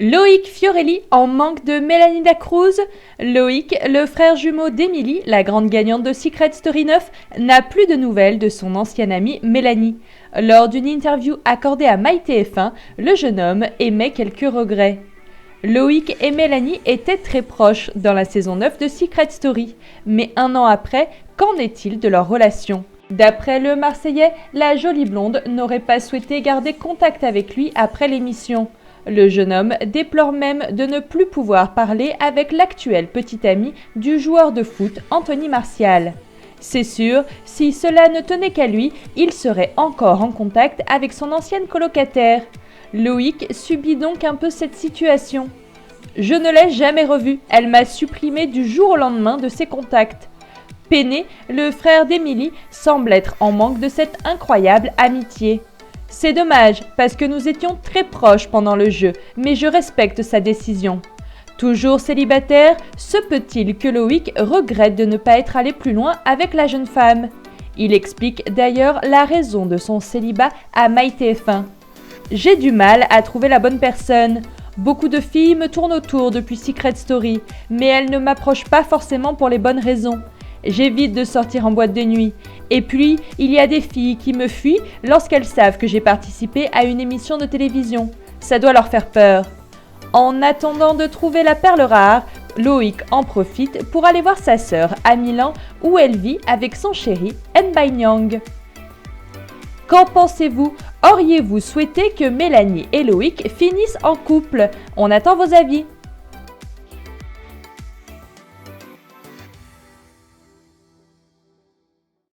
Loïc Fiorelli en manque de Mélanie Dacruz. Loïc, le frère jumeau d'Emily, la grande gagnante de Secret Story 9, n'a plus de nouvelles de son ancienne amie Mélanie. Lors d'une interview accordée à MyTF1, le jeune homme émet quelques regrets. Loïc et Mélanie étaient très proches dans la saison 9 de Secret Story, mais un an après, qu'en est-il de leur relation ? D'après le Marseillais, la jolie blonde n'aurait pas souhaité garder contact avec lui après l'émission. Le jeune homme déplore même de ne plus pouvoir parler avec l'actuel petit ami du joueur de foot Anthony Martial. C'est sûr, si cela ne tenait qu'à lui, il serait encore en contact avec son ancienne colocataire. Loïc subit donc un peu cette situation. « Je ne l'ai jamais revue, elle m'a supprimé du jour au lendemain de ses contacts. » Peiné, le frère d'Emily, semble être en manque de cette incroyable amitié. C'est dommage, parce que nous étions très proches pendant le jeu, mais je respecte sa décision. Toujours célibataire, se peut-il que Loïc regrette de ne pas être allé plus loin avec la jeune femme. Il explique d'ailleurs la raison de son célibat à MyTF1. « J'ai du mal à trouver la bonne personne. Beaucoup de filles me tournent autour depuis Secret Story, mais elles ne m'approchent pas forcément pour les bonnes raisons. J'évite de sortir en boîte de nuit. Et puis, il y a des filles qui me fuient lorsqu'elles savent que j'ai participé à une émission de télévision. Ça doit leur faire peur. » En attendant de trouver la perle rare, Loïc en profite pour aller voir sa sœur à Milan où elle vit avec son chéri N'Bai-Nyang. Qu'en pensez-vous ? Auriez-vous souhaité que Mélanie et Loïc finissent en couple ? On attend vos avis.